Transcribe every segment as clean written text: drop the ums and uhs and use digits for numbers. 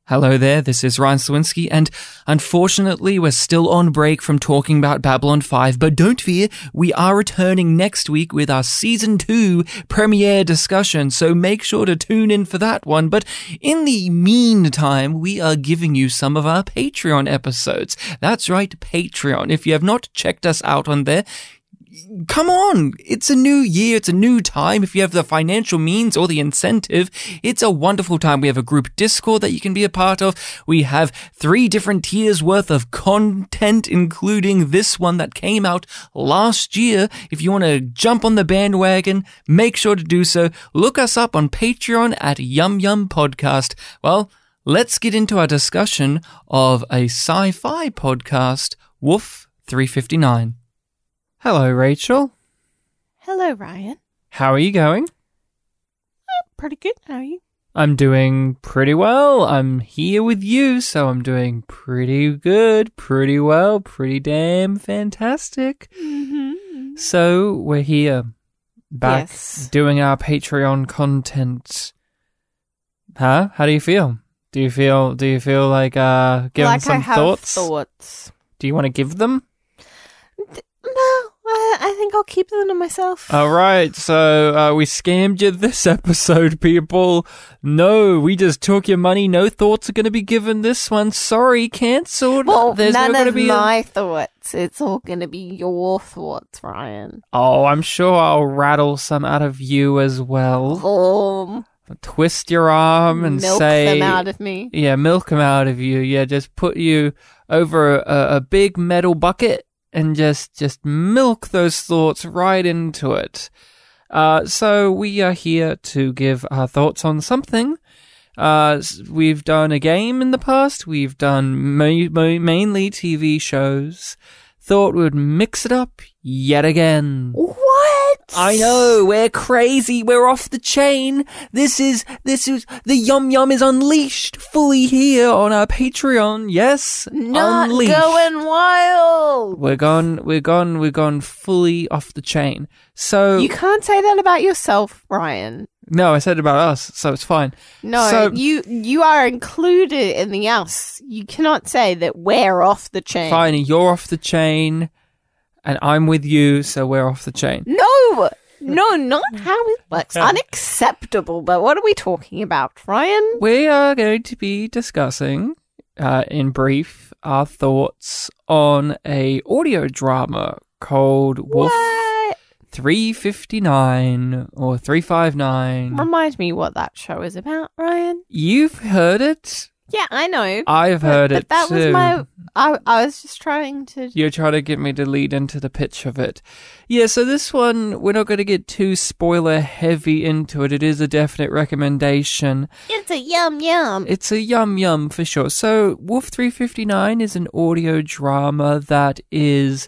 Hello there, this is Ryan Slawinski, and unfortunately we're still on break from talking about Babylon 5, but don't fear, we are returning next week with our Season 2 premiere discussion, so make sure to tune in for that one. But in the meantime, we are giving you some of our Patreon episodes. That's right, Patreon. If you have not checked us out on there, come on, it's a new year, it's a new time. If you have the financial means or the incentive, it's a wonderful time. We have a group Discord that you can be a part of. We have 3 different tiers worth of content, including this one that came out last year. If you want to jump on the bandwagon, make sure to do so. Look us up on Patreon at YumYumPodcast. Well, let's get into our discussion of a sci-fi podcast, Wolf 359. Hello, Rachel. Hello, Ryan. How are you going? Pretty good. How are you? I'm doing pretty well. I'm here with you, so I'm doing pretty good, pretty well, pretty damn fantastic. Mm-hmm. So we're here, back doing our Patreon content. Huh? How do you feel? Do you feel like giving some thoughts? Thoughts. Do you want to give them? No, I think I'll keep them to myself. All right, so we scammed you this episode, people. No, we just took your money. No thoughts are going to be given this one. Sorry, cancelled. Well, There's none no of my thoughts. It's all going to be your thoughts, Ryan. Oh, I'm sure I'll rattle some out of you as well. Twist your arm and milk them out of me. Yeah, milk them out of you. Yeah, just put you over a big metal bucket and just milk those thoughts right into it. So we are here to give our thoughts on something. We've done a game in the past. We've done mainly TV shows. Thought we would mix it up yet again. What? I know, we're crazy, we're off the chain. This is the Yum Yum is unleashed fully here on our Patreon. Yes, not unleashed. Going wild. We're gone fully off the chain. So you can't say that about yourself, Ryan. No, I said it about us, so it's fine. No, so, you are included in the us. You cannot say that we're off the chain. Fine, you're off the chain. And I'm with you, so we're off the chain. No, not how it works. Unacceptable. But what are we talking about, Ryan? We are going to be discussing, in brief, our thoughts on a audio drama called Wolf 359 or 359. Remind me what that show is about, Ryan. You've heard it. Yeah, I know. I've heard it that too. Was my... I was just trying to... You're trying to get me to lead into the pitch of it. Yeah, so this one, we're not going to get too spoiler heavy into it. It is a definite recommendation. It's a yum yum. It's a yum yum for sure. So Wolf 359 is an audio drama that is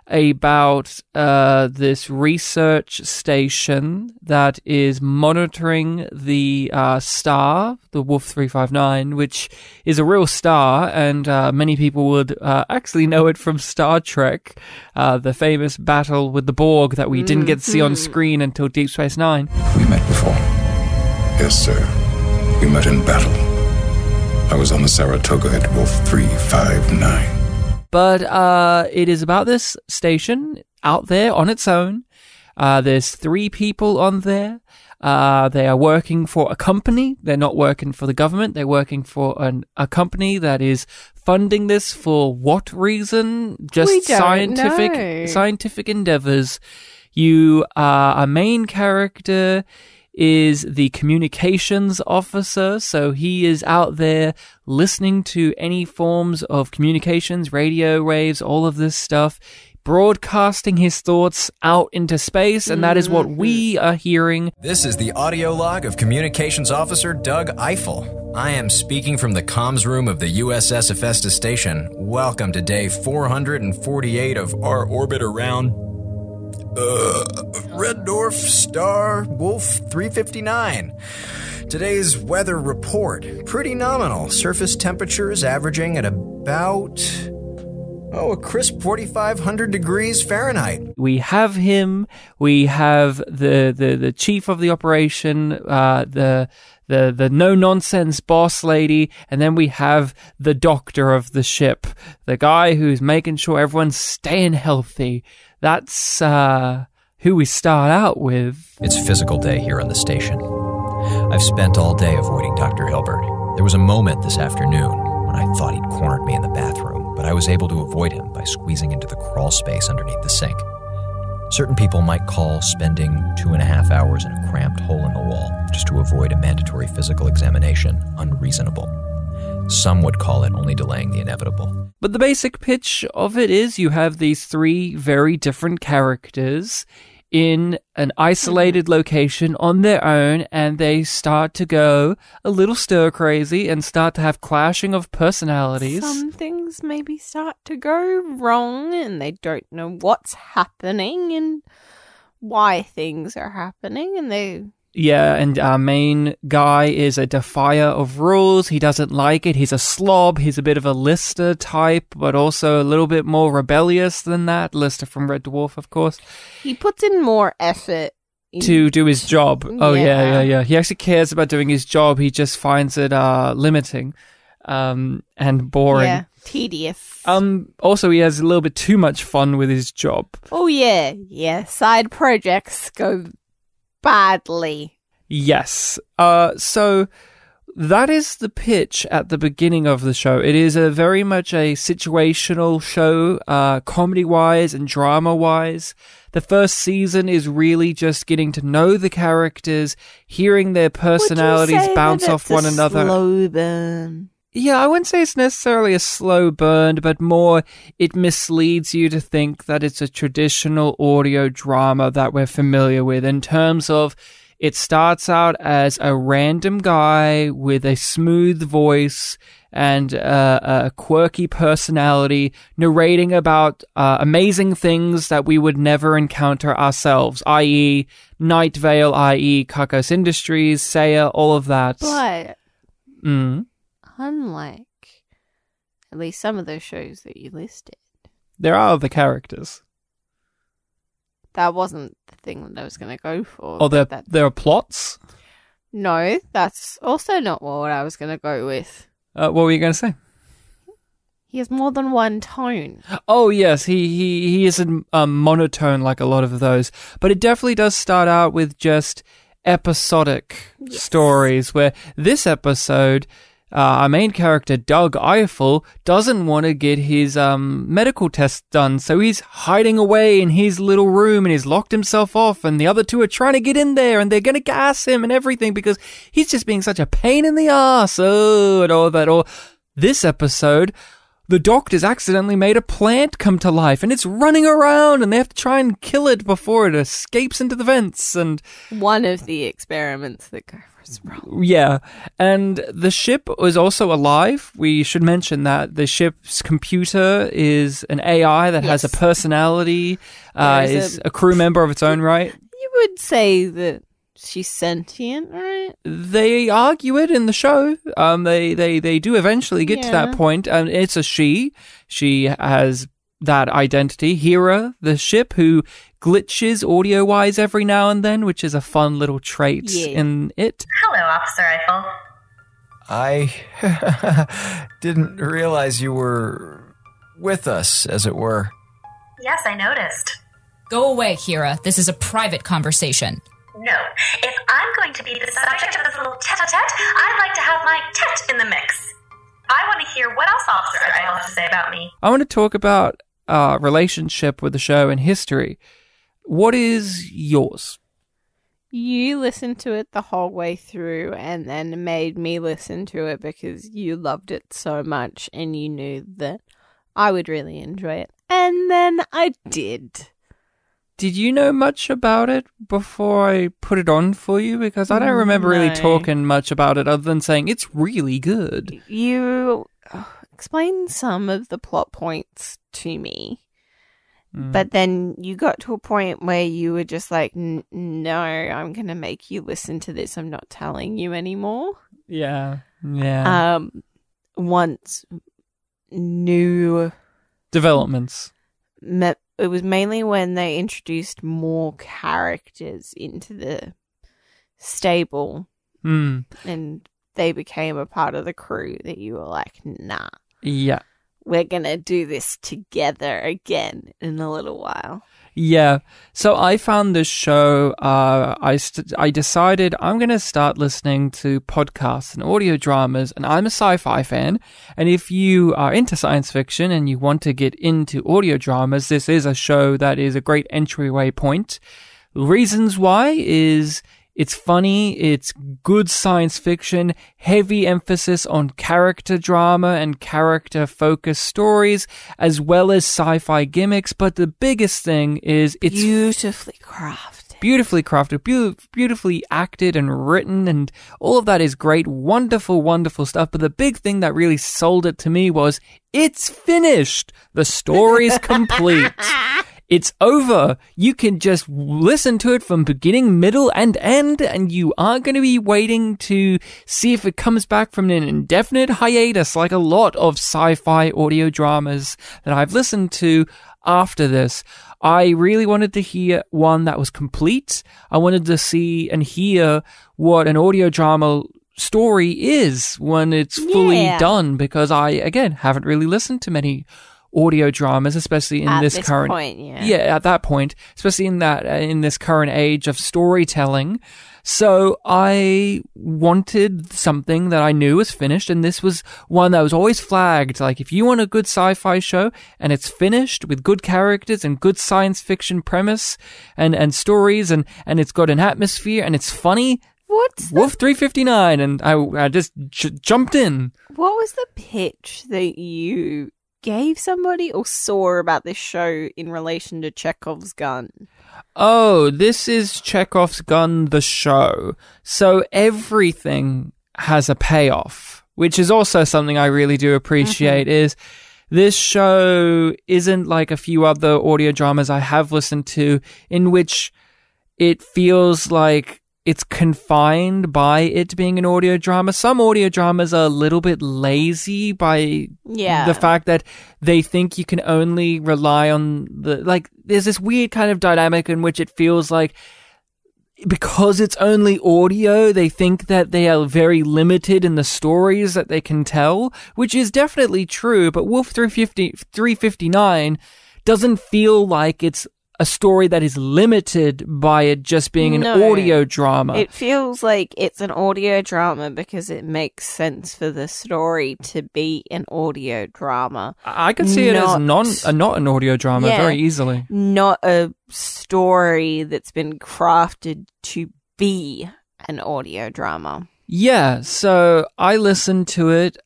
about this research station that is monitoring the star, the Wolf 359, which is a real star, and many people would actually know it from Star Trek, the famous battle with the Borg that we didn't get to see on screen until Deep Space Nine. We met before. Yes, sir. We met in battle. I was on the Saratoga at Wolf 359. But it is about this station out there on its own. There's 3 people on there. They are working for a company. They're not working for the government. They're working for a company that is funding this for what reason? Just scientific endeavors. A main character is the communications officer, so he is out there listening to any forms of communications, radio waves, all of this stuff, broadcasting his thoughts out into space, and that is what we are hearing. This is the audio log of Communications Officer Doug Eiffel. I am speaking from the comms room of the USS Hephaestus Station. Welcome to day 448 of our orbit around Red Dwarf Star Wolf 359. Today's weather report, pretty nominal. Surface temperatures averaging at about Oh, a crisp 4,500 degrees Fahrenheit. We have him. We have the chief of the operation, the no-nonsense boss lady, and then we have the doctor of the ship, the guy who's making sure everyone's staying healthy. That's who we start out with. It's physical day here on the station. I've spent all day avoiding Dr. Hilbert. There was a moment this afternoon when I thought he'd cornered me in the bathroom, but I was able to avoid him by squeezing into the crawl space underneath the sink. Certain people might call spending 2.5 hours in a cramped hole in the wall just to avoid a mandatory physical examination unreasonable. Some would call it only delaying the inevitable. But the basic pitch of it is you have these three very different characters in an isolated location on their own, and they start to go a little stir-crazy and start to have clashing of personalities. Some things maybe start to go wrong, and they don't know what's happening and why things are happening, and they... Yeah, and our main guy is a defier of rules. He doesn't like it. He's a slob. He's a bit of a Lister type, but also a little bit more rebellious than that. Lister from Red Dwarf, of course. He puts in more effort to do his job. Oh, yeah. He actually cares about doing his job. He just finds it limiting and boring. Yeah, tedious. Also, he has a little bit too much fun with his job. Oh, yeah. Side projects go badly. Yes. So that is the pitch at the beginning of the show. It is a very much a situational show, comedy-wise and drama-wise. The first season is really just getting to know the characters, hearing their personalities bounce off one another. Slow burn. Yeah, I wouldn't say it's necessarily a slow burn, but more it misleads you to think that it's a traditional audio drama that we're familiar with in terms of it starts out as a random guy with a smooth voice and a quirky personality narrating about amazing things that we would never encounter ourselves, i.e. Night Vale, i.e. Kakos Industries, Seiya, all of that. But... unlike at least some of those shows that you listed, there are other characters. That wasn't the thing that I was going to go for. Oh, there are plots? No, that's also not what I was going to go with. What were you going to say? He has more than one tone. Oh, yes, he isn't monotone like a lot of those. But it definitely does start out with just episodic stories, where this episode... our main character, Doug Eiffel, doesn't want to get his medical test done, so he's hiding away in his little room and he's locked himself off, and the other two are trying to get in there and they're going to gas him and everything because he's just being such a pain in the ass. Oh, and all that. Or this episode, the doctor's accidentally made a plant come to life and it's running around and they have to try and kill it before it escapes into the vents. And one of the experiments that goes wrong. Yeah, and the ship is also alive. We should mention that the ship's computer is an AI that has a personality, is a crew member of its own right. You would say that she's sentient, right? They argue it in the show. They do eventually get to that point, and it's a she. She has that identity. Hera, the ship, who glitches audio-wise every now and then, which is a fun little trait in it. Hello, Officer Eiffel. I didn't realize you were with us, as it were. Yes, I noticed. Go away, Hera. This is a private conversation. No. If I'm going to be the subject of this little tete-a-tete, I'd like to have my tet in the mix. I want to hear what else Officer Eiffel has to say about me. I want to talk about relationship with the show and history. What is yours? You listened to it the whole way through and then made me listen to it because you loved it so much and you knew that I would really enjoy it. And then I did. Did you know much about it before I put it on for you? Because I don't remember really talking much about it other than saying it's really good. You explained some of the plot points to me. But then you got to a point where you were just like, no, I'm going to make you listen to this. I'm not telling you anymore. Yeah. Once new developments. It was mainly when they introduced more characters into the stable and they became a part of the crew that you were like, nah. Yeah. We're going to do this together again in a little while. Yeah. So I found this show, I decided I'm going to start listening to podcasts and audio dramas, and I'm a sci-fi fan. And if you are into science fiction and you want to get into audio dramas, this is a show that is a great entryway point. Reasons why is it's funny, it's good science fiction, heavy emphasis on character drama and character-focused stories, as well as sci-fi gimmicks. But the biggest thing is it's beautifully crafted. Beautifully acted and written, and all of that is great, wonderful, wonderful stuff. But the big thing that really sold it to me was it's finished. The story's complete. It's over. You can just listen to it from beginning, middle, and end, and you aren't going to be waiting to see if it comes back from an indefinite hiatus like a lot of sci-fi audio dramas that I've listened to after this. I really wanted to hear one that was complete. I wanted to see and hear what an audio drama story is when it's fully done, because I, again, haven't really listened to many audio dramas, especially in this current point, at that point, especially in this current age of storytelling. So I wanted something that I knew was finished, and this was one that was always flagged. Like, if you want a good sci-fi show and it's finished with good characters and good science fiction premise and stories, and it's got an atmosphere and it's funny, Wolf 359, and I just jumped in. What was the pitch that you gave somebody or saw about this show in relation to Chekhov's gun? Oh, this is Chekhov's gun, the show. So everything has a payoff, which is also something I really do appreciate. Is this show isn't like a few other audio dramas I have listened to, in which it feels like it's confined by it being an audio drama. Some audio dramas are a little bit lazy by the fact that they think you can only rely on there's this weird kind of dynamic in which it feels like because it's only audio, they think that they are very limited in the stories that they can tell, which is definitely true, but Wolf 359 doesn't feel like it's a story that is limited by it just being an audio drama. It feels like it's an audio drama because it makes sense for the story to be an audio drama. I could see it as not an audio drama very easily. Not a story that's been crafted to be an audio drama. Yeah, so I listened to it.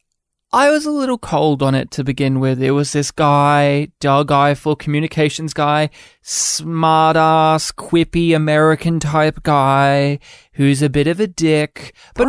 I was a little cold on it to begin with. It was this guy, Doug Eiffel, communications guy, smart-ass, quippy American type guy who's a bit of a dick, but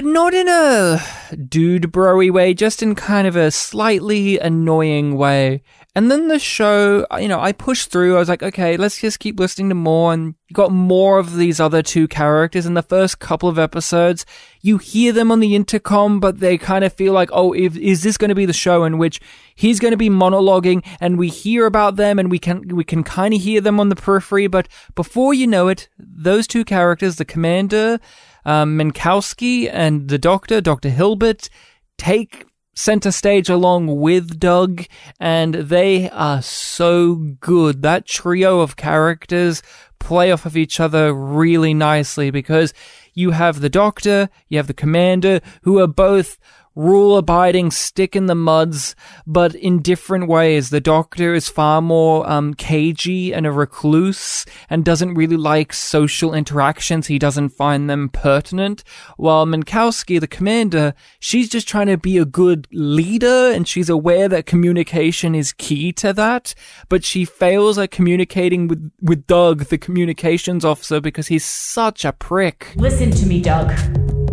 not in a dude bro-y way, just in kind of a slightly annoying way. And then the show, I pushed through. I was like, okay, let's just keep listening to more. And you got more of these other two characters. In the first couple of episodes, you hear them on the intercom, but they kind of feel like, oh, is this going to be the show in which he's going to be monologuing and we hear about them and we can kind of hear them on the periphery. But before you know it, those two characters, the commander, Minkowski, and the doctor, Dr. Hilbert, take center stage along with Doug, and they are so good. That trio of characters play off of each other really nicely because you have the doctor, you have the commander, who are both rule-abiding, stick-in-the-muds, but in different ways. The doctor is far more cagey and a recluse and doesn't really like social interactions. He doesn't find them pertinent. While Minkowski, the commander, she's just trying to be a good leader, and she's aware that communication is key to that, but she fails at communicating with Doug, the communications officer, because he's such a prick. Listen to me, Doug.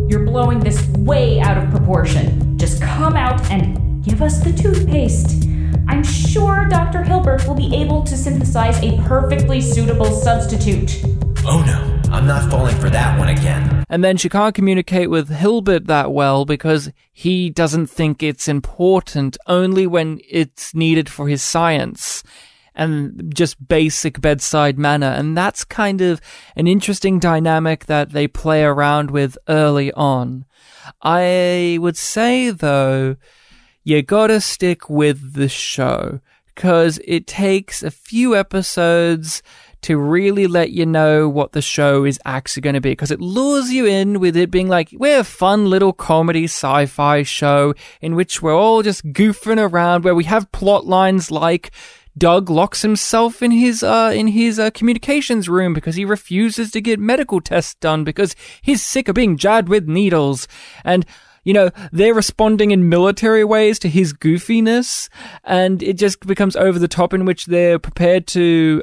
You're blowing this way out of proportion. Just come out and give us the toothpaste. I'm sure Dr. Hilbert will be able to synthesize a perfectly suitable substitute. Oh no, I'm not falling for that one again. And then she can't communicate with Hilbert that well because he doesn't think it's important, only when it's needed for his science and just basic bedside manner. And that's kind of an interesting dynamic that they play around with early on. I would say, though, you gotta stick with the show, because it takes a few episodes to really let you know what the show is actually going to be, because it lures you in with it being like, we're a fun little comedy sci-fi show in which we're all just goofing around, where we have plot lines like Doug locks himself in his communications room because he refuses to get medical tests done because he's sick of being jabbed with needles. And they're responding in military ways to his goofiness, and it just becomes over the top, in which they're prepared to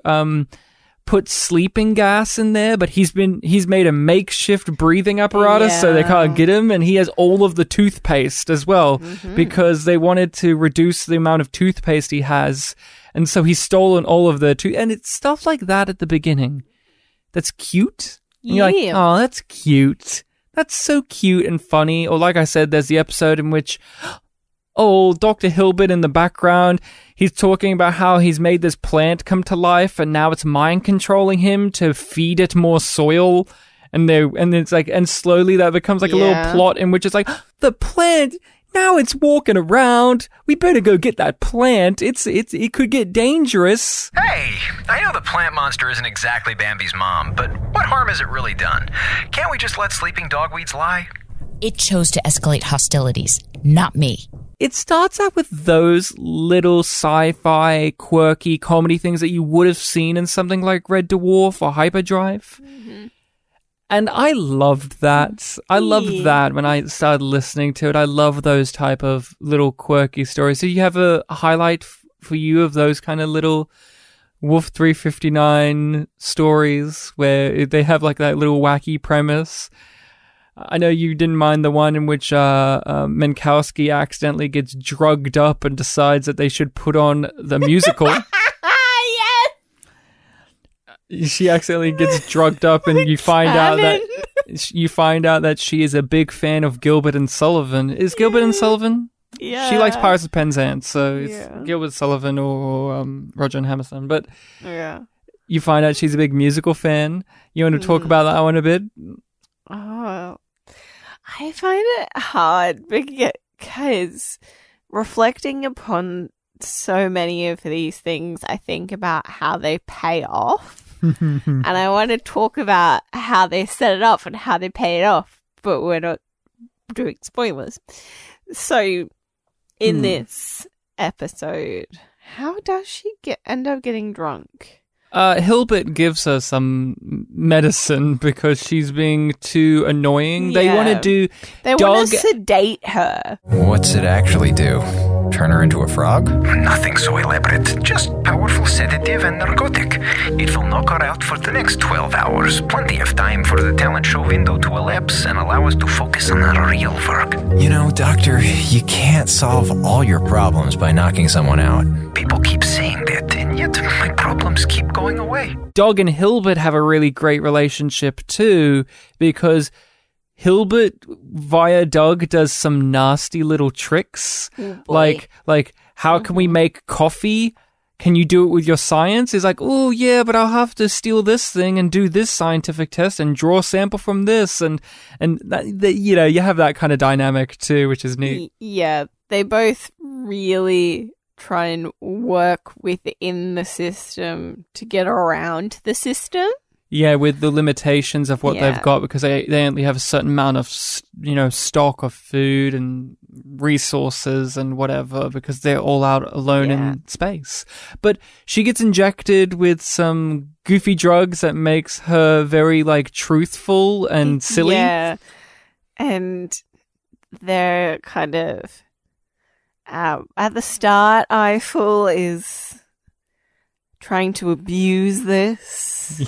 put sleeping gas in there, but he's made a makeshift breathing apparatus so they can't get him, and he has all of the toothpaste as well because they wanted to reduce the amount of toothpaste he has, and so he's stolen all of the and it's stuff like that at the beginning that's cute. And you're like, oh, that's cute. That's so cute and funny. Or like I said, there's the episode in which, Dr. Hilbert in the background, he's talking about how he's made this plant come to life and now it's mind controlling him to feed it more soil. And it's like, and slowly that becomes like a little plot in which it's like, the plant, now it's walking around. We better go get that plant. It could get dangerous. Hey, I know the plant monster isn't exactly Bambi's mom, but what harm has it really done? Can't we just let sleeping dogweeds lie? It chose to escalate hostilities, not me. It starts out with those little sci-fi, quirky comedy things that you would have seen in something like Red Dwarf or Hyperdrive. Mm-hmm. And I loved that. I loved that when I started listening to it. I love those type of little quirky stories. So you have a highlight for you of those kind of little Wolf 359 stories where they have like that little wacky premise. I know you didn't mind the one in which Minkowski accidentally gets drugged up and decides that they should put on the musical. She accidentally gets drugged up, and you find out that she is a big fan of Gilbert and Sullivan. Is Gilbert and Sullivan? Yeah. She likes Pirates of Penzance, so it's Gilbert Sullivan or Roger and Hammerstone. But you find out she's a big musical fan. You want to talk about that one a bit? Oh, I find it hard because reflecting upon so many of these things, I think about how they pay off. And I want to talk about how they set it up and how they pay it off, but we're not doing spoilers. So, in this episode, how does she end up getting drunk? Hilbert gives her some medicine because she's being too annoying. They want to sedate her. What's it actually do? Turn her into a frog? Nothing so elaborate. Just powerful sedative and narcotic. It will knock her out for the next 12 hours. Plenty of time for the talent show window to elapse and allow us to focus on our real work. Doctor, you can't solve all your problems by knocking someone out. People keep saying that, and yet my problems keep going away. Dog and Hilbert have a really great relationship too, because Hilbert via Doug does some nasty little tricks, like how can we make coffee? Can you do it with your science? He's like, oh yeah, but I'll have to steal this thing and do this scientific test and draw a sample from this, and that, you have that kind of dynamic too, which is neat. Yeah, they both really try and work within the system to get around the system. Yeah, with the limitations of what they've got, because they only have a certain amount of, stock of food and resources and whatever, because they're all out alone in space. But she gets injected with some goofy drugs that makes her very, truthful and silly. Yeah, and they're kind of... at the start, Eiffel is trying to abuse this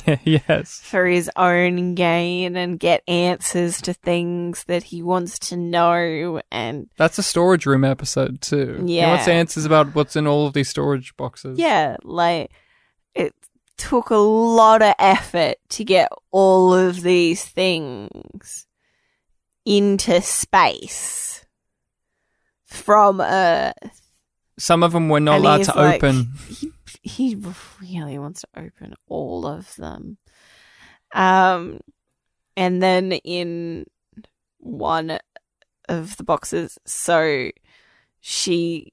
for his own gain and get answers to things that he wants to know. And that's a storage room episode too. He wants answers about what's in all of these storage boxes. Yeah, took a lot of effort to get all of these things into space from Earth. Some of them were not allowed to open. He really wants to open all of them. And then in one of the boxes, so she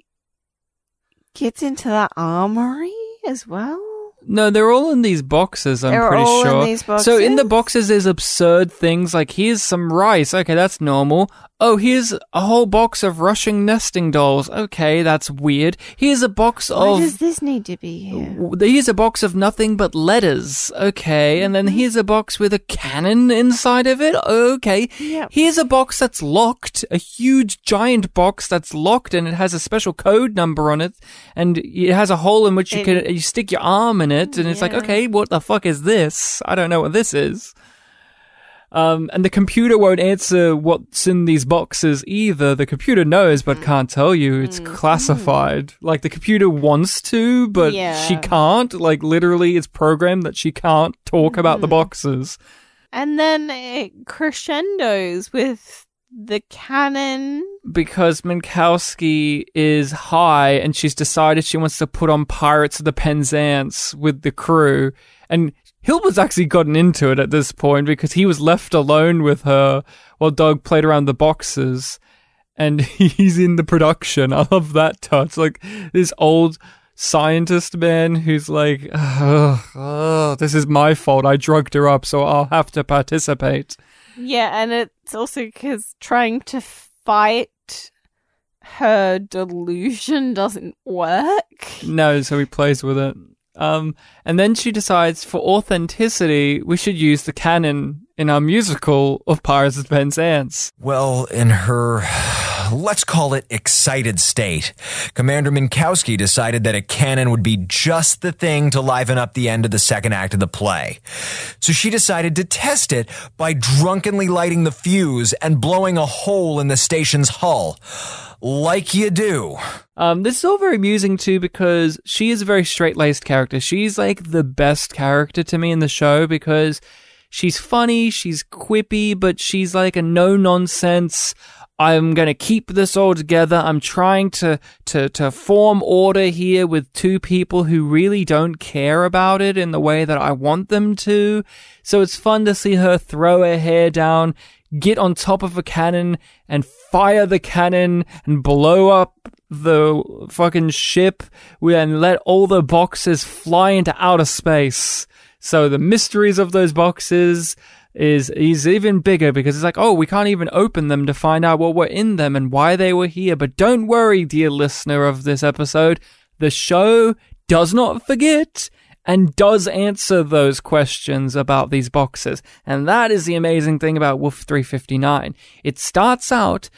gets into that armory as well. No, they're all in these boxes, I'm They're pretty all sure. in these boxes? So in the boxes, there's absurd things like, here's some rice. Okay, that's normal. Oh, here's a whole box of Russian nesting dolls. Okay, that's weird. Here's a box Why of... does this need to be here? Here's a box of nothing but letters. Okay, and then here's a box with a cannon inside of it. Okay. Yep. Here's a box that's locked. A huge, giant box that's locked, and it has a special code number on it. And it has a hole in which you stick your arm in it, and it's like, okay, what the fuck is this? I don't know what this is. And the computer won't answer what's in these boxes either. The computer knows but can't tell you. It's classified. Like, the computer wants to, but she can't. Like, literally, it's programmed that she can't talk about the boxes. And then it crescendos with the cannon. Because Minkowski is high and she's decided she wants to put on Pirates of the Penzance with the crew. And Hilbert's actually gotten into it at this point because he was left alone with her while Doug played around the boxes. And he's in the production. I love that touch. Like, this old scientist man who's like, this is my fault. I drugged her up, so I'll have to participate. Yeah, and it's also because trying to fight her delusion doesn't work. No, so he plays with it. And then she decides, for authenticity, we should use the canon in our musical of Pirates of Penzance. Well, in her, let's call it excited state, Commander Minkowski decided that a cannon would be just the thing to liven up the end of the second act of the play. So she decided to test it by drunkenly lighting the fuse and blowing a hole in the station's hull. Like you do. This is all very amusing too because she is a very straight-laced character. She's like the best character to me in the show because she's funny, she's quippy, but she's like a no-nonsense, I'm going to keep this all together. I'm trying to form order here with two people who really don't care about it in the way that I want them to. So it's fun to see her throw her hair down, get on top of a cannon and fire the cannon and blow up the fucking ship and let all the boxes fly into outer space. So the mysteries of those boxes is even bigger because it's like, oh, we can't even open them to find out what were in them and why they were here. But don't worry, dear listener of this episode, the show does not forget and does answer those questions about these boxes. And that is the amazing thing about Wolf 359. It starts out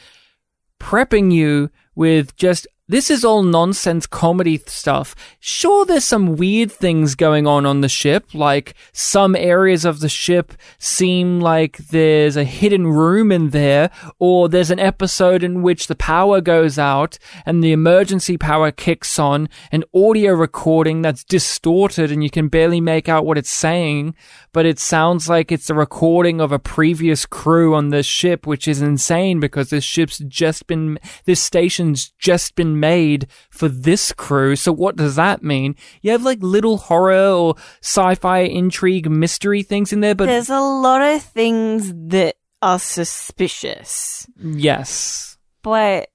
prepping you with just, this is all nonsense comedy stuff. Sure, there's some weird things going on the ship, like some areas of the ship seem like there's a hidden room in there, or there's an episode in which the power goes out and the emergency power kicks on, an audio recording that's distorted and you can barely make out what it's saying, but it sounds like it's a recording of a previous crew on this ship, which is insane because this station's just been made for this crew. So what does that mean? You have like little horror or sci-fi intrigue mystery things in there, but there's a lot of things that are suspicious. Yes. But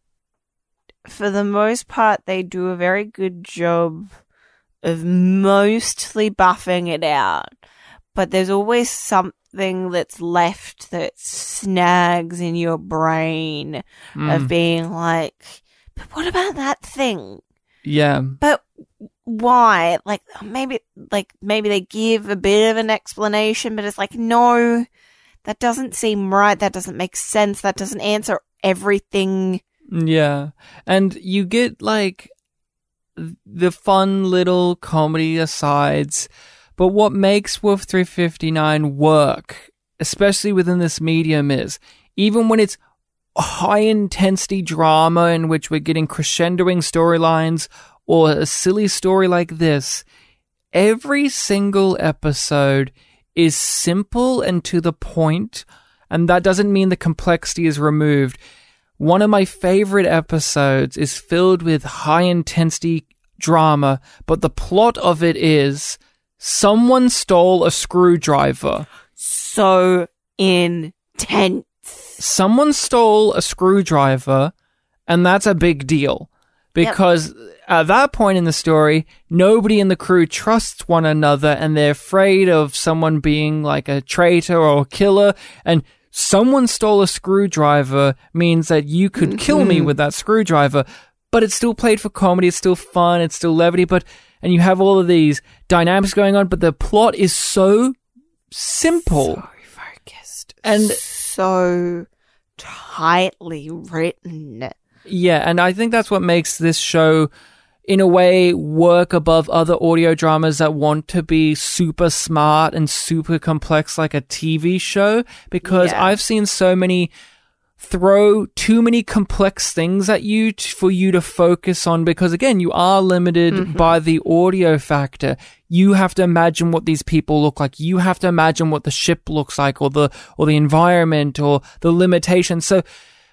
for the most part, they do a very good job of mostly buffing it out. But there's always something that's left that snags in your brain of being like, but what about that thing? Yeah. But why? Like maybe they give a bit of an explanation, but it's like, no, that doesn't seem right. That doesn't make sense. That doesn't answer everything. Yeah. And you get like the fun little comedy asides, but what makes Wolf 359 work, especially within this medium, is even when it's high intensity drama in which we're getting crescendoing storylines or a silly story like this, every single episode is simple and to the point, and that doesn't mean the complexity is removed. One of my favorite episodes is filled with high-intensity drama, but the plot of it is someone stole a screwdriver. So intense. Someone stole a screwdriver, and that's a big deal. Because at that point in the story, nobody in the crew trusts one another, and they're afraid of someone being like a traitor or a killer, and someone stole a screwdriver means that you could kill me with that screwdriver. But it's still played for comedy, it's still fun, it's still levity, and you have all of these dynamics going on, but the plot is so simple. So focused. And so tightly written. Yeah, and I think that's what makes this show, in a way, work above other audio dramas that want to be super smart and super complex like a TV show, because I've seen so many throw too many complex things at you for you to focus on, because again, you are limited by the audio factor. You have to imagine what these people look like. You have to imagine what the ship looks like, or the environment, or the limitations. So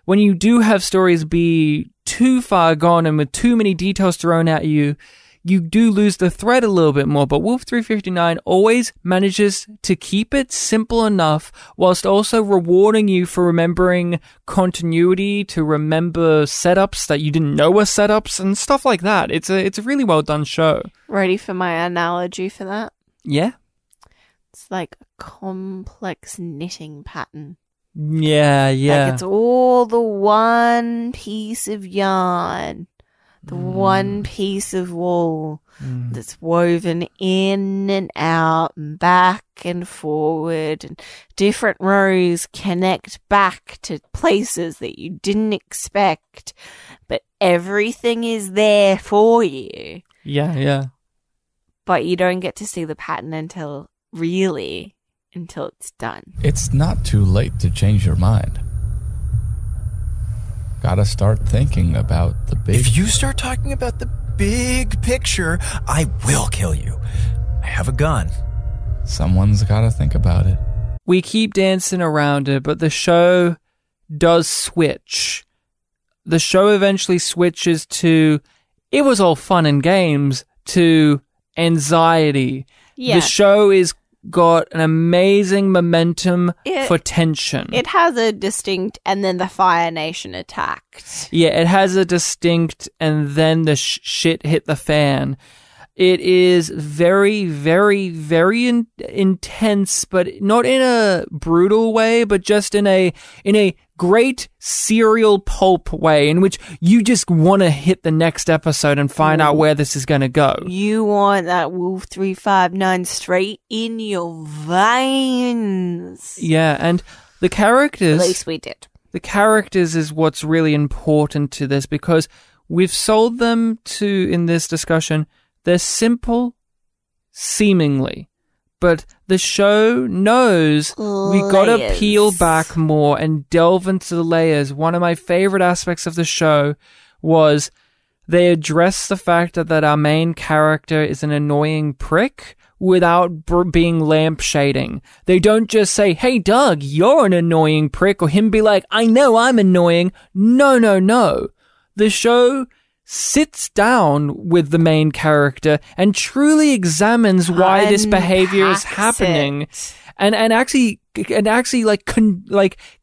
when you do have stories be too far gone and with too many details thrown at you, you do lose the thread a little bit more. But Wolf 359 always manages to keep it simple enough whilst also rewarding you for remembering continuity, to remember setups that you didn't know were setups and stuff like that. It's a really well done show. Ready for my analogy for that? Yeah? It's like a complex knitting pattern. Yeah. Like it's all the one piece of yarn, the one piece of wool that's woven in and out and back and forward, and different rows connect back to places that you didn't expect, but everything is there for you. Yeah. But you don't get to see the pattern until it's done. It's not too late to change your mind. Gotta start thinking about the big... If you start talking about the big picture, I will kill you. I have a gun. Someone's gotta think about it. We keep dancing around it, but the show does switch. The show eventually switches to, it was all fun and games, to anxiety. Yeah. The show is got an amazing momentum for tension. It has a distinct, and then the Fire Nation attacked. Yeah, it has a distinct, and then the shit hit the fan. It is very, very, very intense, but not in a brutal way, but just in a great serial pulp way, in which you just want to hit the next episode and find out where this is going to go. You want that Wolf 359 straight in your veins. Yeah, and the characters... At least we did. The characters is what's really important to this, because we've sold them to, in this discussion, they're simple, seemingly. But the show knows we gotta peel back more and delve into the layers. One of my favorite aspects of the show was they address the fact that our main character is an annoying prick without being lampshading. They don't just say, hey Doug, you're an annoying prick, or him be like, I know I'm annoying. No. The show sits down with the main character and truly examines why this behavior is happening, and actually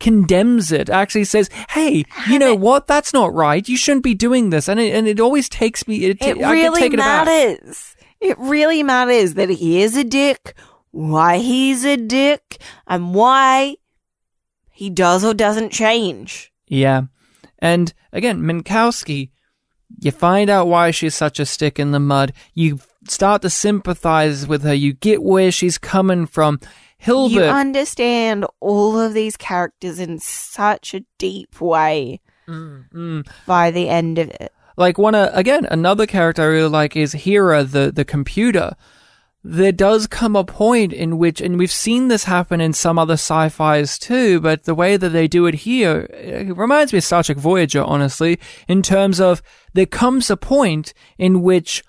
condemns it. Actually says, "Hey, you know what? That's not right. You shouldn't be doing this." And it always takes me. It really matters. It really matters that he is a dick, why he's a dick, and why he does or doesn't change. Yeah, and again, Minkowski. You find out why she's such a stick in the mud. You start to sympathize with her. You get where she's coming from. Hilbert. You understand all of these characters in such a deep way by the end of it. Like another character I really like is Hera, the computer. There does come a point in which, and we've seen this happen in some other sci-fis too, but the way that they do it here, it reminds me of Star Trek Voyager, honestly, in terms of there comes a point in which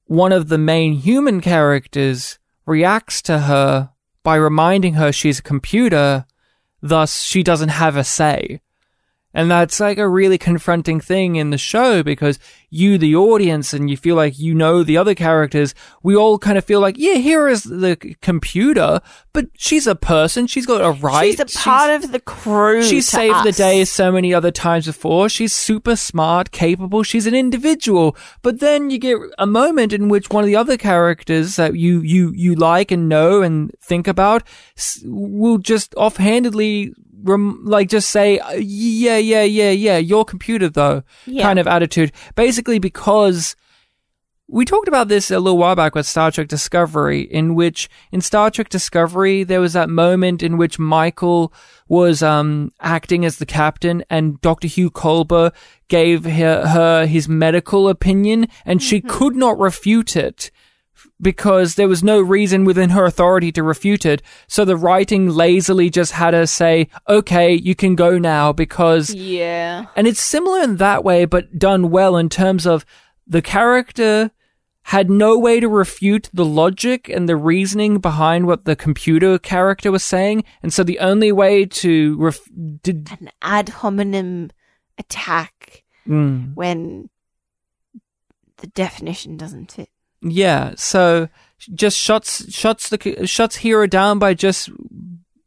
one of the main human characters reacts to her by reminding her she's a computer, thus she doesn't have a say. And that's like a really confronting thing in the show, because you, the audience, and you feel like you know the other characters, we all kind of feel like, yeah, here is the computer, but she's a person. She's got a right. She's a part of the crew. She's saved the day so many other times before. She's super smart, capable. She's an individual. But then you get a moment in which one of the other characters that you like and know and think about will just offhandedly just say, yeah, your computer though, kind of attitude. Basically, because we talked about this a little while back with Star Trek Discovery, in Star Trek Discovery, there was that moment in which Michael was acting as the captain, and Dr. Hugh Culber gave her his medical opinion, and she could not refute it, because there was no reason within her authority to refute it. So the writing lazily just had her say, okay, you can go now, because... Yeah. And it's similar in that way, but done well in terms of the character had no way to refute the logic and the reasoning behind what the computer character was saying. And so the only way to... An ad hominem attack when the definition doesn't fit. Yeah, so just shuts Hero down by just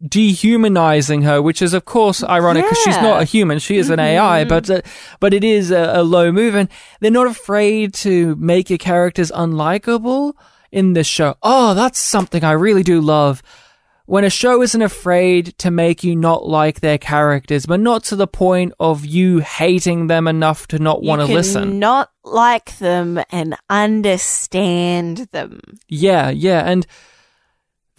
dehumanizing her, which is of course ironic because she's not a human, she is an AI, but it is a low move, and they're not afraid to make your characters unlikable in this show. Oh, that's something I really do love. When a show isn't afraid to make you not like their characters, but not to the point of you hating them enough to not want to listen. You can not like them and understand them. Yeah, and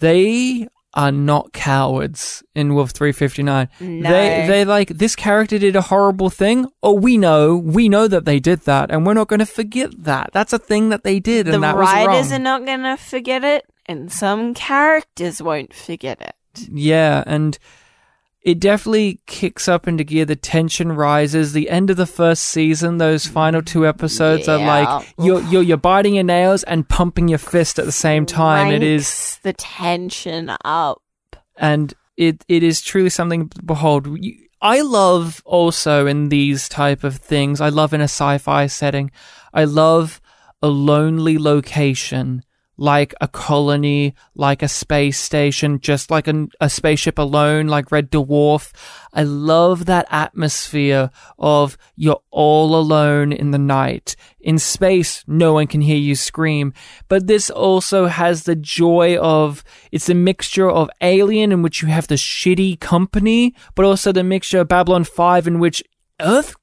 they are not cowards in Wolf 359. No. They like, this character did a horrible thing. Oh, we know that they did that, and we're not going to forget that. That's a thing that they did, and that was wrong. The writers are not going to forget it. And some characters won't forget it. Yeah, and it definitely kicks up into gear. The tension rises. The end of the first season, those final 2 episodes are like you're biting your nails and pumping your fist at the same time. It is the tension up, and it is truly something to behold. I love also in these type of things. I love in a sci-fi setting. I love a lonely location, like a colony, like a space station, just like a spaceship alone, like Red Dwarf. I love that atmosphere of you're all alone in the night. In space, no one can hear you scream. But this also has the joy of, it's a mixture of Alien, in which you have the shitty company, but also the mixture of Babylon 5, in which Earth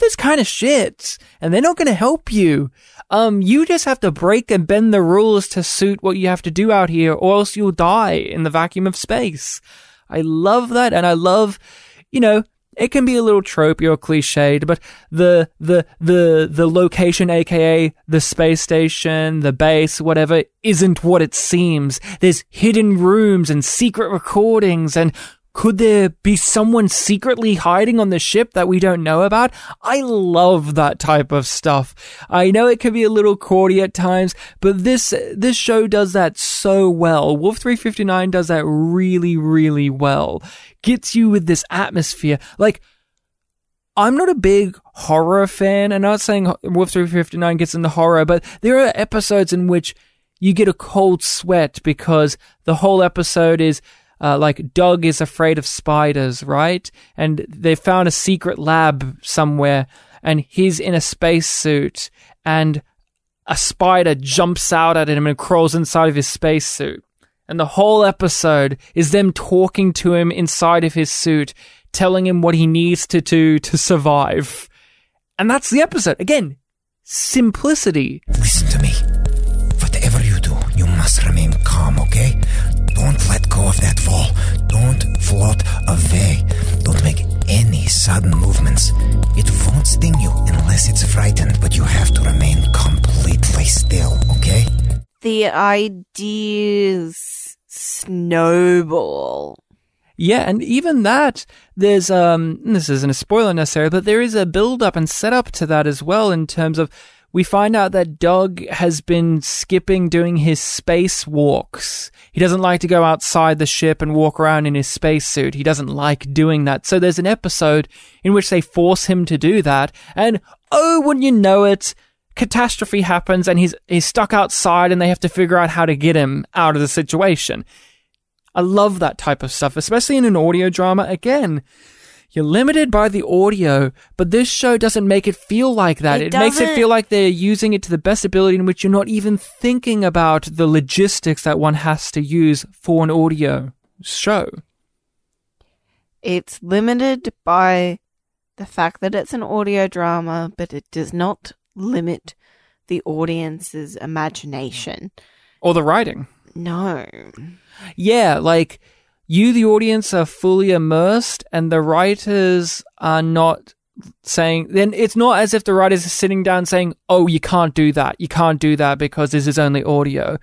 is kind of shit, and they're not going to help you. You just have to break and bend the rules to suit what you have to do out here, or else you'll die in the vacuum of space. I love that, and I love, it can be a little tropey or cliched, but the location, aka the space station, the base, whatever, isn't what it seems. There's hidden rooms and secret recordings, and could there be someone secretly hiding on the ship that we don't know about? I love that type of stuff. I know it can be a little corny at times, but this show does that so well. Wolf 359 does that really, really well. Gets you with this atmosphere. Like, I'm not a big horror fan. I'm not saying Wolf 359 gets into horror, but there are episodes in which you get a cold sweat because the whole episode is like Doug is afraid of spiders, right? And they found a secret lab somewhere, and he's in a spacesuit, and a spider jumps out at him and crawls inside of his spacesuit. And the whole episode is them talking to him inside of his suit, telling him what he needs to do to survive. And that's the episode. Again, simplicity. Listen to me. Whatever you do, you must remain calm, okay? Don't let go of that fall. Don't float away. Don't make any sudden movements. It won't sting you unless it's frightened, but you have to remain completely still, okay? The ideas snowball. Yeah, and even that, there's, this isn't a spoiler necessarily, but there is a build-up and setup to that as well, in terms of we find out that Doug has been skipping doing his space walks. He doesn't like to go outside the ship and walk around in his spacesuit. He doesn't like doing that. So there's an episode in which they force him to do that. And oh, wouldn't you know it, catastrophe happens and he's stuck outside and they have to figure out how to get him out of the situation. I love that type of stuff, especially in an audio drama. Again, you're limited by the audio, but this show doesn't make it feel like that. It makes it feel like they're using it to the best ability in which you're not even thinking about the logistics that one has to use for an audio show. It's limited by the fact that it's an audio drama, but it does not limit the audience's imagination. Or the writing. No. Yeah, like... You, the audience, are fully immersed, and the writers are not saying... Then it's not as if the writers are sitting down saying, oh, you can't do that. You can't do that because this is only audio.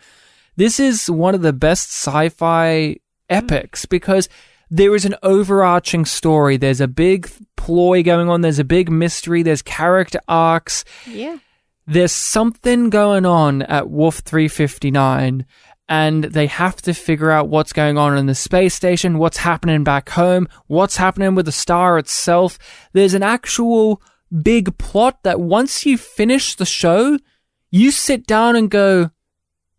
This is one of the best sci-fi epics because there is an overarching story. There's a big ploy going on. There's a big mystery. There's character arcs. Yeah. There's something going on at Wolf 359, and they have to figure out what's going on in the space station, what's happening back home, what's happening with the star itself. There's an actual big plot that once you finish the show, you sit down and go,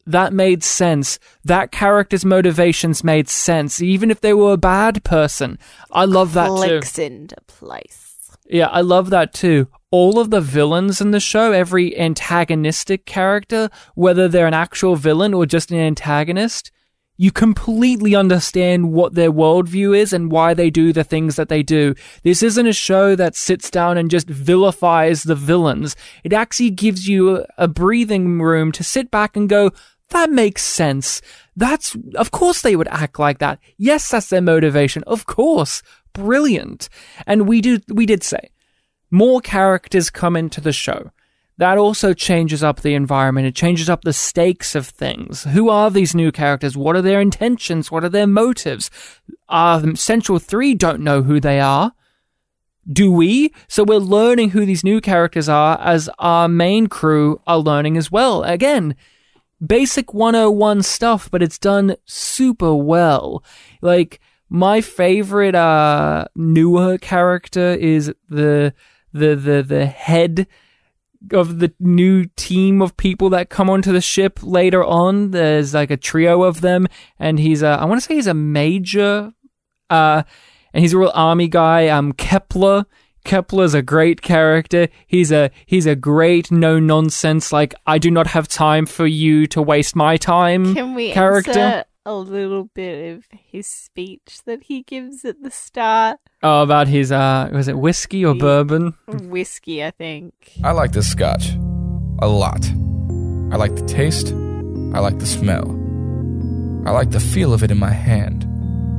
that made sense. That character's motivations made sense, even if they were a bad person. I love that too. Clicks into place. Yeah, I love that too. All of the villains in the show, every antagonistic character, whether they're an actual villain or just an antagonist, you completely understand what their worldview is and why they do the things that they do. This isn't a show that sits down and just vilifies the villains. It actually gives you a breathing room to sit back and go, that makes sense. Of course they would act like that. Yes, that's their motivation. Of course. Brilliant. And we did say, more characters come into the show. That also changes up the environment. It changes up the stakes of things. Who are these new characters? What are their intentions? What are their motives? Central 3 don't know who they are. Do we? So we're learning who these new characters are as our main crew are learning as well. Again, basic 101 stuff, but it's done super well. Like, my favorite newer character is the head of the new team of people that come onto the ship later on. There's like a trio of them, and I want to say he's a major, and he's a real army guy. Kepler. Kepler's a great character. He's a great no nonsense, like, I do not have time for you to waste my time. Can we character. Insert a little bit of his speech that he gives at the start? Oh, about his, was it whiskey or bourbon? Whiskey, I think. I like this scotch. A lot. I like the taste. I like the smell. I like the feel of it in my hand.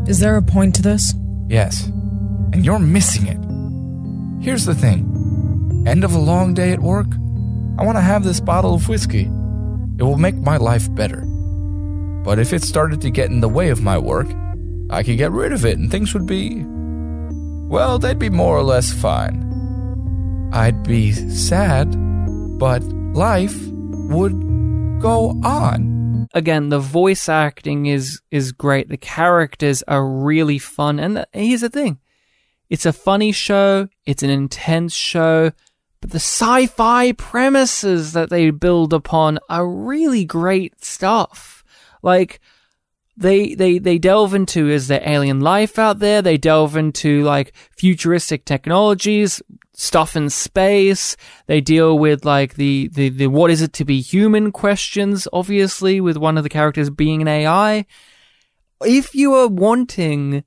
Is there a point to this? Yes. And you're missing it. Here's the thing. End of a long day at work, I want to have this bottle of whiskey. It will make my life better. But if it started to get in the way of my work, I could get rid of it and things would be... well, they'd be more or less fine. I'd be sad, but life would go on. Again, the voice acting is great. The characters are really fun. And here's the thing. It's a funny show. It's an intense show. But the sci-fi premises that they build upon are really great stuff. Like, they delve into, is there alien life out there? They delve into, like, futuristic technologies, stuff in space. They deal with, like, the what is it to be human questions, obviously, with one of the characters being an AI. If you are wanting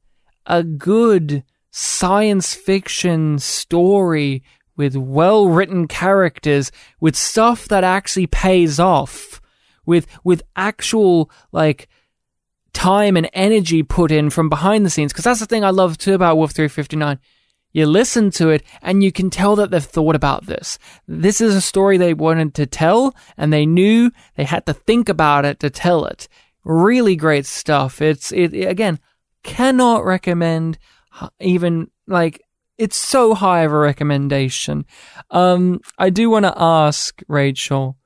a good science fiction story with well-written characters, with stuff that actually pays off, with actual, like, time and energy put in from behind the scenes, because that's the thing I love too about Wolf 359. You listen to it and you can tell that they've thought about this. This is a story they wanted to tell, and they knew they had to think about it to tell it. Really great stuff. It again, cannot recommend even, like, it's so high of a recommendation. I do want to ask Rachel,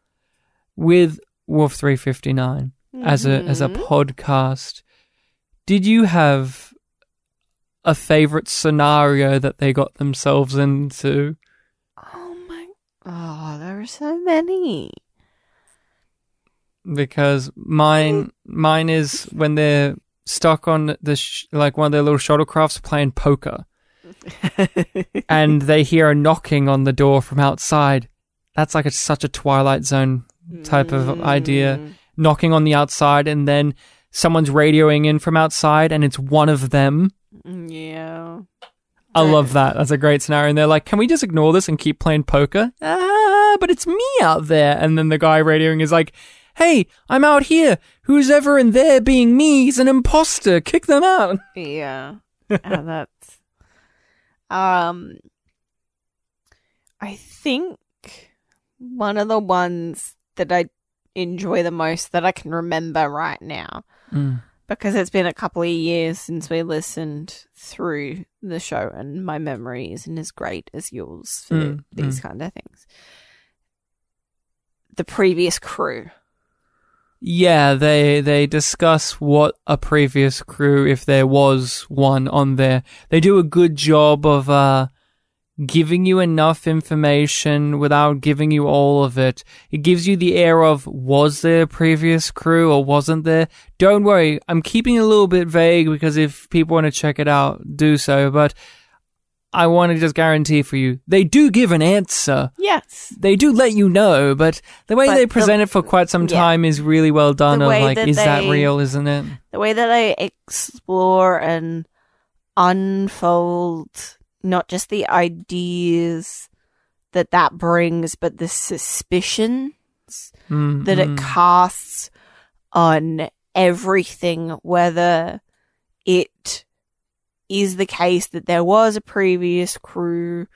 with Wolf 359 as a podcast, did you have a favorite scenario that they got themselves into? Oh, there are so many. Because mine is when they're stuck on like one of their little shuttlecrafts playing poker. And they hear a knocking on the door from outside. That's like such a Twilight Zone type of idea. Knocking on the outside, and then someone's radioing in from outside, and it's one of them. Yeah. I love that. That's a great scenario. And they're like, can we just ignore this and keep playing poker? But it's me out there. And then the guy radioing is like, hey, I'm out here. Who's ever in there being me is an imposter. Kick them out. Yeah. That's... I think one of the ones that I enjoy the most that I can remember right now, because it's been a couple of years since we listened through the show and my memory isn't as great as yours for these kind of things. The previous crew. Yeah, they discuss what a previous crew, if there was one on there. They do a good job of giving you enough information without giving you all of it. It gives you the air of, was there a previous crew or wasn't there? Don't worry, I'm keeping it a little bit vague because if people want to check it out, do so. But I want to just guarantee for you, they do give an answer. Yes. They do let you know, but the way they present it for quite some time is really well done. Of like, is that real, isn't it? The way that they explore and unfold not just the ideas that brings, but the suspicions that it casts on everything, whether it is the case that there was a previous crew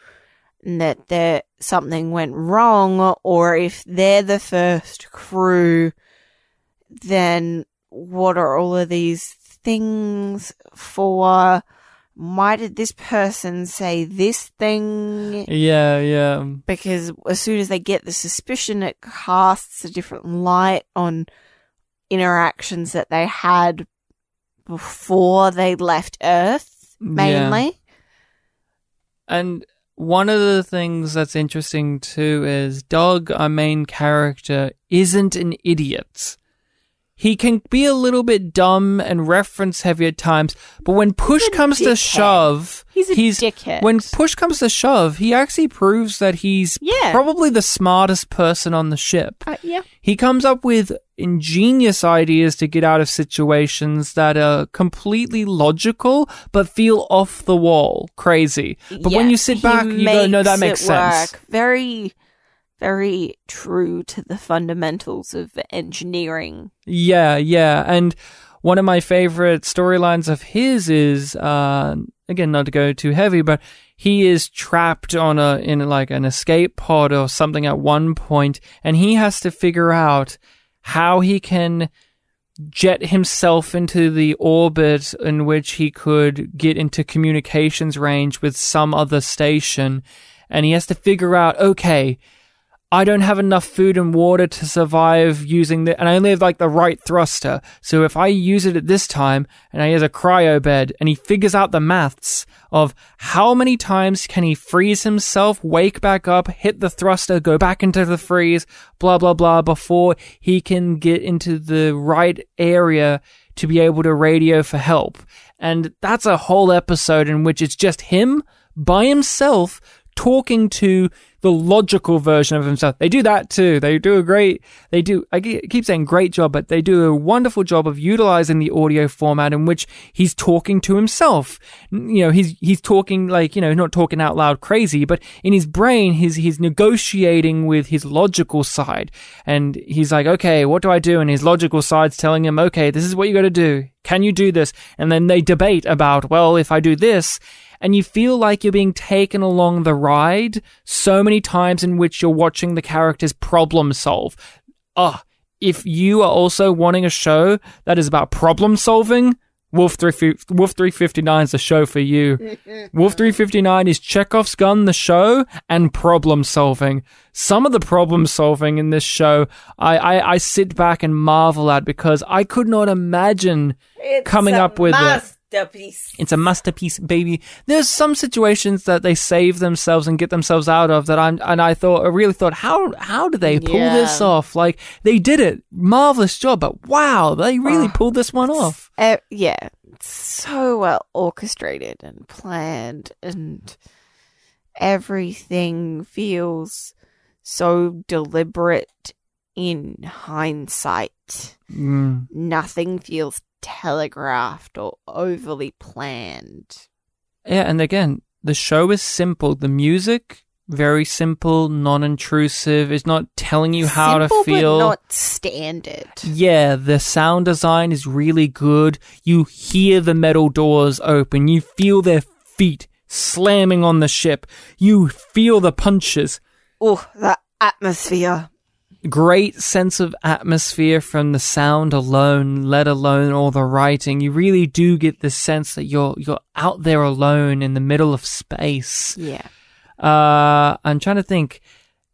and that something went wrong, or if they're the first crew, then what are all of these things for? Why did this person say this thing? Yeah. Because as soon as they get the suspicion, it casts a different light on interactions that they had before they left Earth, mainly. Yeah. And one of the things that's interesting too is Doug, our main character, isn't an idiot. He can be a little bit dumb and reference heavy at times, but when push comes to shove, he's a dickhead. When push comes to shove, he actually proves that he's probably the smartest person on the ship. Yeah. He comes up with ingenious ideas to get out of situations that are completely logical, but feel off the wall, crazy. But when you sit back, you go, no, that makes sense. Very, very true to the fundamentals of engineering. Yeah. And one of my favorite storylines of his is, again, not to go too heavy, but he is trapped in like an escape pod or something at one point, and he has to figure out how he can jet himself into the orbit in which he could get into communications range with some other station. And he has to figure out, okay, I don't have enough food and water to survive using and I only have like the right thruster. So if I use it at this time and I use a cryo bed, and he figures out the maths of how many times can he freeze himself, wake back up, hit the thruster, go back into the freeze, blah, blah, blah, before he can get into the right area to be able to radio for help. And that's a whole episode in which it's just him by himself talking to the logical version of himself. They do that too. I keep saying great job, but they do a wonderful job of utilizing the audio format in which he's talking to himself. You know, he's talking like, you know, not talking out loud crazy, but in his brain, he's negotiating with his logical side. And he's like, okay, what do I do? And his logical side's telling him, okay, this is what you got to do. Can you do this? And then they debate about, well, if I do this, and you feel like you're being taken along the ride so many times in which you're watching the characters problem solve. If you are also wanting a show that is about problem solving, Wolf 359 is the show for you. Wolf 359 is Chekhov's gun, the show, and problem solving. Some of the problem solving in this show, I sit back and marvel at because I could not imagine coming up with it. It's a masterpiece, baby. There's some situations that they save themselves and get themselves out of that I really thought, how do they pull this off? Like, they did it. Marvelous job, but wow, they really pulled this one off. Yeah. It's so well orchestrated and planned, and everything feels so deliberate in hindsight. Nothing feels telegraphed or overly planned. Yeah, and again, the show is simple. The music, very simple, non-intrusive. It's not telling you how to feel. Simple, but not standard. Yeah, the sound design is really good. You hear the metal doors open. You feel their feet slamming on the ship. You feel the punches. Oh, that atmosphere. Great sense of atmosphere from the sound alone, let alone all the writing. You really do get the sense that you're out there alone in the middle of space. Yeah. I'm trying to think.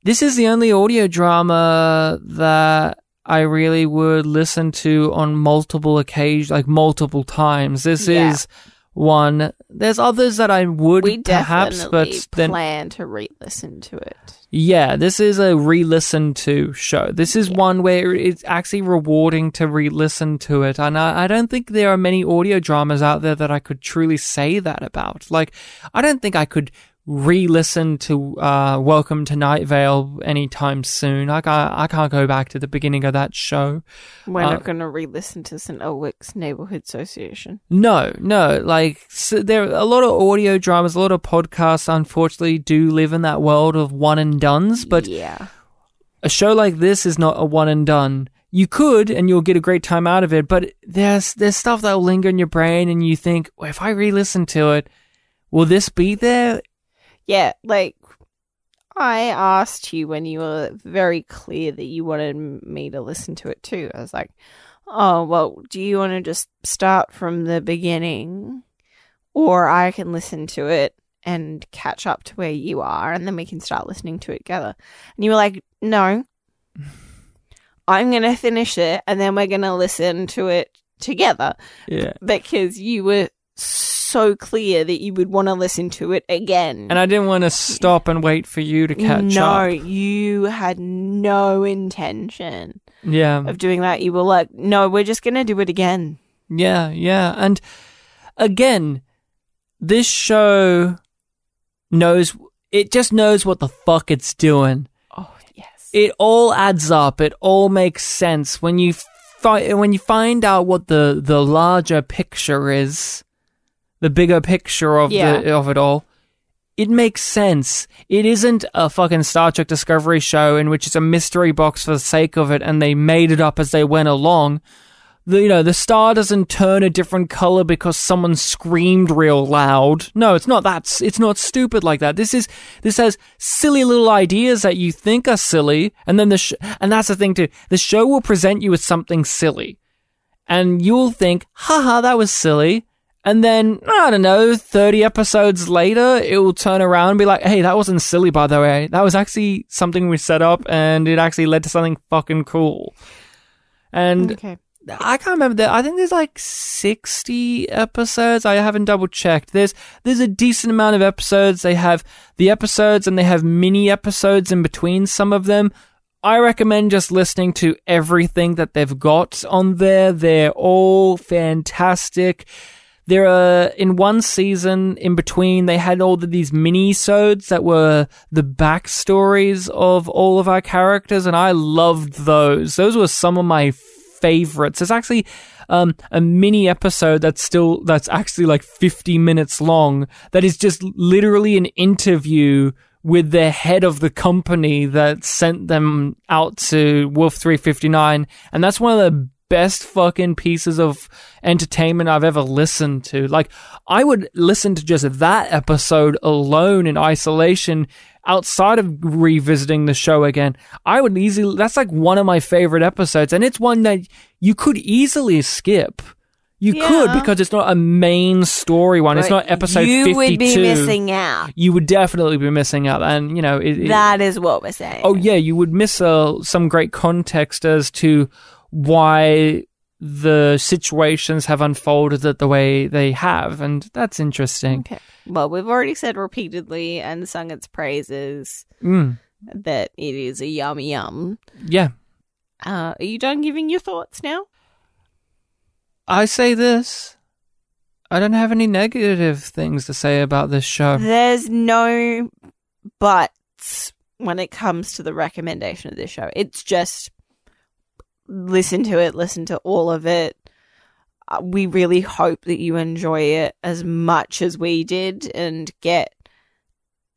This is the only audio drama that I really would listen to on multiple occasions, like multiple times. This is one. There's others that I would perhaps, but then plan to re-listen to it. Yeah, this is a re-listen to show. This is one where it's actually rewarding to re-listen to it. And I don't think there are many audio dramas out there that I could truly say that about. Like, I don't think I could re-listen to Welcome to Night Vale anytime soon. I can't go back to the beginning of that show. We're not going to re-listen to St. Ulrich's Neighborhood Association. No. Like, so there are a lot of audio dramas, a lot of podcasts, unfortunately, do live in that world of one and dones. But a show like this is not a one and done. You could, and you'll get a great time out of it. But there's stuff that will linger in your brain, and you think, well, if I re-listen to it, will this be there? Yeah, like, I asked you when you were very clear that you wanted me to listen to it too. I was like, oh, well, do you want to just start from the beginning? Or I can listen to it and catch up to where you are, and then we can start listening to it together. And you were like, no, I'm going to finish it, and then we're going to listen to it together. Yeah. Because you were so clear that you would want to listen to it again. And I didn't want to stop and wait for you to catch up. No, you had no intention of doing that. You were like, no, we're just going to do it again. Yeah. And again, this show just knows what the fuck it's doing. Oh, yes. It all adds up. It all makes sense. When you find out what the larger picture is, the bigger picture of it all, it makes sense. It isn't a fucking Star Trek Discovery show in which it's a mystery box for the sake of it and they made it up as they went along. The star doesn't turn a different color because someone screamed real loud. No, it's not that. It's not stupid like that. This has silly little ideas that you think are silly, and then and that's the thing too. The show will present you with something silly, and you'll think, haha, that was silly. And then, I don't know, 30 episodes later, it will turn around and be like, hey, that wasn't silly, by the way. That was actually something we set up, and it actually led to something fucking cool. And I can't remember I think there's like 60 episodes. I haven't double checked. There's a decent amount of episodes. They have the episodes, and they have mini episodes in between some of them. I recommend just listening to everything that they've got on there. They're all fantastic. There are, in one season in between, they had all of these mini-sodes that were the backstories of all of our characters, and I loved those. Those were some of my favorites. There's actually a mini episode that's actually like 50 minutes long that is just literally an interview with the head of the company that sent them out to Wolf 359, and that's one of the best fucking pieces of entertainment I've ever listened to. Like, I would listen to just that episode alone in isolation outside of revisiting the show again. That's like one of my favorite episodes, and it's one that you could easily skip. You could, because it's not a main story one. It's not episode 52. You would be missing out. You would definitely be missing out. And, that is what we're saying. Oh, yeah, you would miss some great context as to why the situations have unfolded the way they have. And that's interesting. Okay. Well, we've already said repeatedly and sung its praises that it is a yum. Yeah. Are you done giving your thoughts now? I say this. I don't have any negative things to say about this show. There's no buts when it comes to the recommendation of this show. It's just listen to all of it. We really hope that you enjoy it as much as we did and get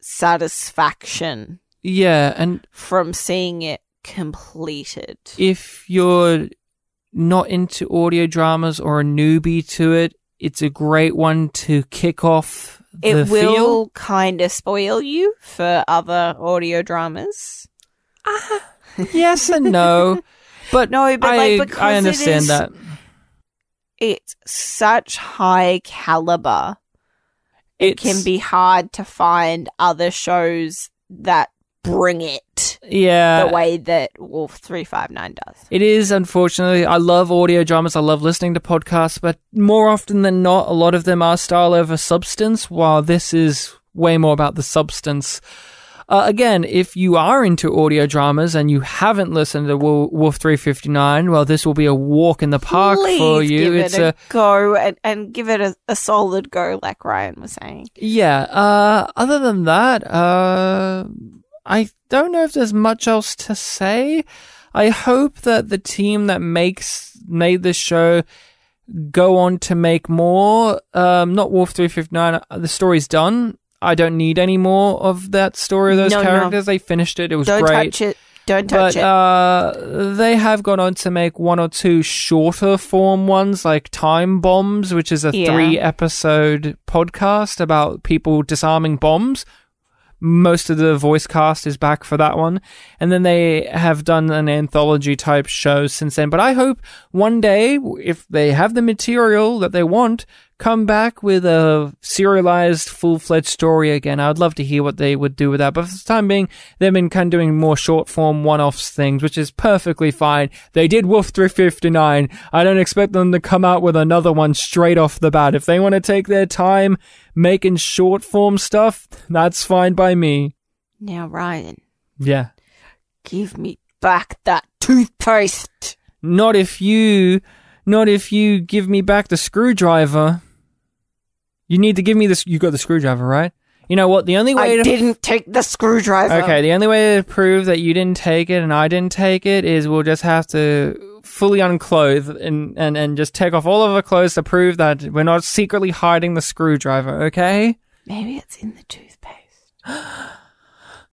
satisfaction. Yeah, and from seeing it completed. If you're not into audio dramas or a newbie to it, it's a great one to kick off the It will kind of spoil you for other audio dramas. Yes and no. But because I understand that. It's such high caliber. It can be hard to find other shows that bring it the way that Wolf 359 does. It is, unfortunately. I love audio dramas. I love listening to podcasts, but more often than not, a lot of them are style over substance, while this is way more about the substance. Again, if you are into audio dramas and you haven't listened to Wolf 359, well, this will be a walk in the park for you. Give it a go and give it a solid go, like Ryan was saying. Yeah. Other than that, I don't know if there's much else to say. I hope that the team that made this show go on to make more. Not Wolf 359. The story's done. I don't need any more of that story of those characters. They finished it. It was great. Don't touch it. They have gone on to make one or two shorter form ones, like Time Bombs, which is a 3-episode podcast about people disarming bombs. Most of the voice cast is back for that one. And then they have done an anthology type show since then. But I hope one day, if they have the material that they want, come back with a serialized, full-fledged story again. I would love to hear what they would do with that. But for the time being, they've been kind of doing more short-form one-offs things, which is perfectly fine. They did Wolf 359. I don't expect them to come out with another one straight off the bat. If they want to take their time making short-form stuff, that's fine by me. Now, Ryan. Yeah. Give me back that toothpaste. Not if you give me back the screwdriver. You need to give me this. You got the screwdriver, right? You know what? The only way I didn't take the screwdriver. Okay, the only way to prove that you didn't take it and I didn't take it is we'll just have to fully unclothe and just take off all of our clothes to prove that we're not secretly hiding the screwdriver, okay? Maybe it's in the toothpaste.